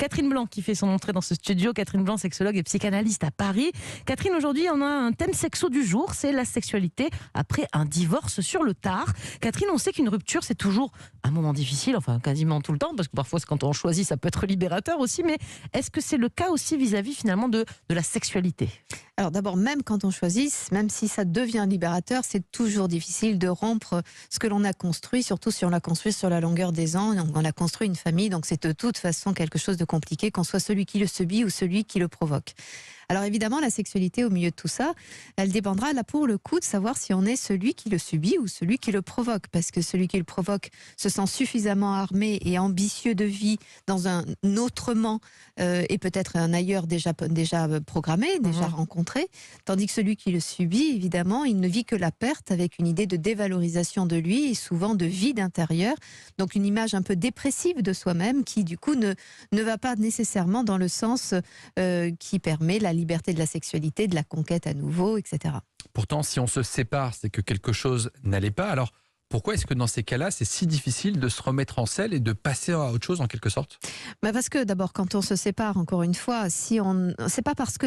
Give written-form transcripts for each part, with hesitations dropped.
Catherine Blanc qui fait son entrée dans ce studio. Catherine Blanc, sexologue et psychanalyste à Paris. Catherine, aujourd'hui, on a un thème sexo du jour, c'est la sexualité après un divorce sur le tard. Catherine, on sait qu'une rupture, c'est toujours un moment difficile, enfin quasiment tout le temps, parce que parfois, quand on choisit, ça peut être libérateur aussi, mais est-ce que c'est le cas aussi vis-à-vis finalement de la sexualité ? Alors d'abord, même quand on choisit, même si ça devient libérateur, c'est toujours difficile de rompre ce que l'on a construit, surtout si on l'a construit sur la longueur des ans. On a construit une famille, donc c'est de toute façon quelque chose de compliqué, qu'on soit celui qui le subit ou celui qui le provoque. Alors évidemment, la sexualité au milieu de tout ça, elle dépendra là pour le coup de savoir si on est celui qui le subit ou celui qui le provoque. Parce que celui qui le provoque se sent suffisamment armé et ambitieux de vie dans un autrement et peut-être un ailleurs déjà programmé, déjà rencontré. Tandis que celui qui le subit, évidemment, il ne vit que la perte avec une idée de dévalorisation de lui et souvent de vide intérieur. Donc une image un peu dépressive de soi-même qui du coup ne va pas nécessairement dans le sens qui permet la liberté de la sexualité, de la conquête à nouveau, etc. Pourtant, si on se sépare, c'est que quelque chose n'allait pas. Alors, pourquoi est-ce que dans ces cas-là, c'est si difficile de se remettre en selle et de passer à autre chose en quelque sorte ? Parce que d'abord, quand on se sépare, encore une fois, c'est pas parce que,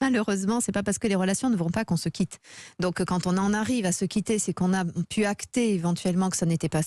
malheureusement, c'est pas parce que les relations ne vont pas qu'on se quitte. Donc, quand on en arrive à se quitter, c'est qu'on a pu acter éventuellement que ça n'était pas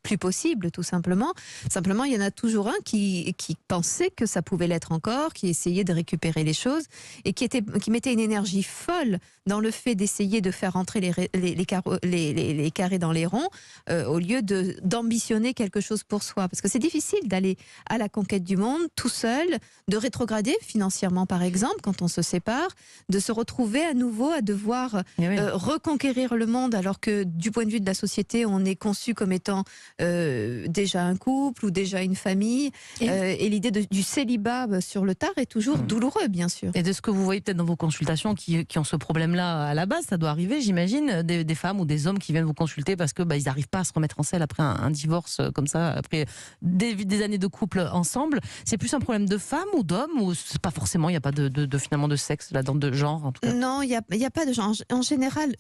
plus possible, tout simplement. Simplement, il y en a toujours un qui pensait que ça pouvait l'être encore, qui essayait de récupérer les choses et qui mettait une énergie folle dans le fait d'essayer de faire entrer les carrés dans les ronds, au lieu d'ambitionner quelque chose pour soi. Parce que c'est difficile d'aller à la conquête du monde tout seul, de rétrograder financièrement par exemple quand on se sépare, de se retrouver à nouveau à devoir reconquérir le monde alors que du point de vue de la société, on est conçu comme étant déjà un couple ou déjà une famille. Et l'idée du célibat sur le tard est toujours douloureux, bien sûr. Et de ce que vous voyez peut-être dans vos consultations qui ont ce problème-là à la base, ça doit arriver, j'imagine, des femmes ou des hommes qui viennent vous consulter parce que ils n'arrivent pas à se remettre en selle après un divorce comme ça, après des années de couple ensemble. C'est plus un problème de femme ou d'homme, ou c'est pas forcément, il n'y a pas finalement de sexe là-dedans, de genre en tout cas? Non, il y a pas de genre. En général,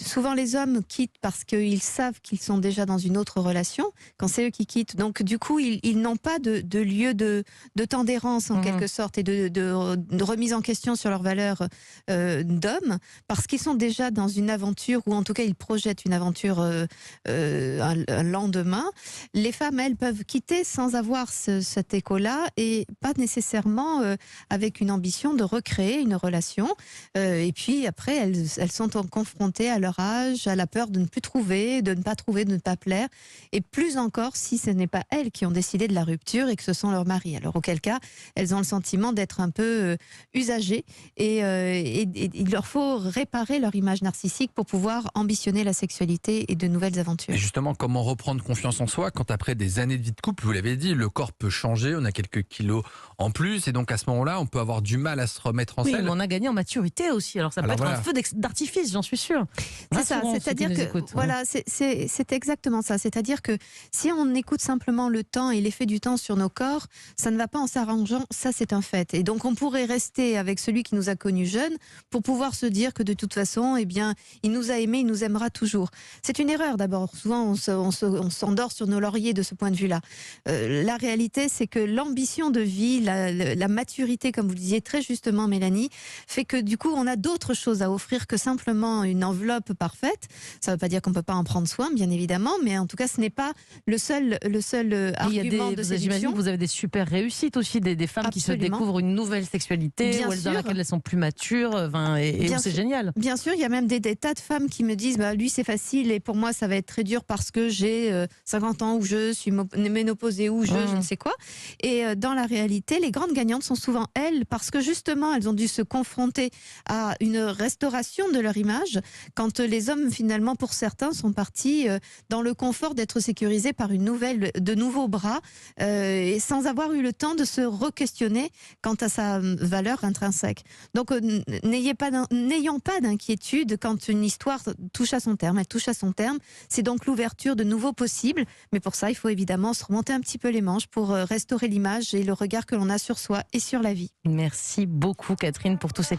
souvent les hommes quittent parce qu'ils savent qu'ils sont déjà dans une autre relation, quand c'est eux qui quittent. Donc du coup, ils n'ont pas de lieu de temps d'errance en quelque sorte et de remise en question sur leurs valeurs d'hommes, parce qu'ils sont déjà dans une aventure, ou en tout cas ils projettent une aventure un lendemain. Les femmes, elles, peuvent quitter sans avoir cet écho-là et pas nécessairement avec une ambition de recréer une relation. Et puis après, elles sont confrontées à leur âge, à la peur de ne plus trouver, de ne pas trouver, de ne pas plaire. Et plus encore si ce n'est pas elles qui ont décidé de la rupture et que ce sont leurs maris. Alors auquel cas, elles ont le sentiment d'être un peu usagées et il leur faut réparer leur image narcissique pour pouvoir ambitionner la sexualité et de nouvelles aventures. Et justement, comment reprendre confiance en soi quand après des années de vie de couple, vous l'avez dit, le corps peut changer, on a quelques kilos en plus et donc à ce moment-là, on peut avoir du mal à se remettre en selle. Mais on a gagné en maturité aussi, alors ça peut être un feu d'artifice, j'en suis sûre. C'est ça, c'est-à-dire que voilà, c'est exactement ça. C'est-à-dire que si on écoute simplement le temps et l'effet du temps sur nos corps, ça ne va pas en s'arrangeant, ça c'est un fait. Et donc on pourrait rester avec celui qui nous a connus jeunes pour pouvoir se dire que de toute façon, eh bien, il nous a aimés, il nous aimera toujours. C'est une erreur d'abord. Souvent on s'endort sur nos lauriers de ce point de vue-là. La réalité, c'est que l'ambition de vie, la maturité, comme vous le disiez très justement Mélanie, fait que du coup on a d'autres choses à offrir que simplement une enveloppe parfaite. Ça ne veut pas dire qu'on ne peut pas en prendre soin, bien évidemment, mais en tout cas ce n'est pas le seul argument de séduction. J'imagine que vous avez des super réussites aussi, des femmes qui se découvrent une nouvelle sexualité, dans laquelle elles sont plus matures, et c'est génial. Bien sûr, il y a même des tas de femmes qui me disent lui c'est facile et pour moi ça va être très dur parce que j'ai 50 ans ou je suis ménopausée ou je ne sais quoi. Et dans la réalité, les grandes gagnantes sont souvent elles, parce que justement elles ont dû se confronter à une restauration de leur image, quand les hommes finalement pour certains sont partis dans le confort d'être sécurisés par de nouveaux bras et sans avoir eu le temps de se re-questionner quant à sa valeur intrinsèque. Donc n'ayons pas d'inquiétude quand une histoire touche à son terme. Elle touche à son terme, c'est donc l'ouverture de nouveaux possibles, mais pour ça il faut évidemment se remonter un petit peu les manches pour restaurer l'image et le regard que l'on a sur soi et sur la vie. Merci beaucoup Catherine pour tous ces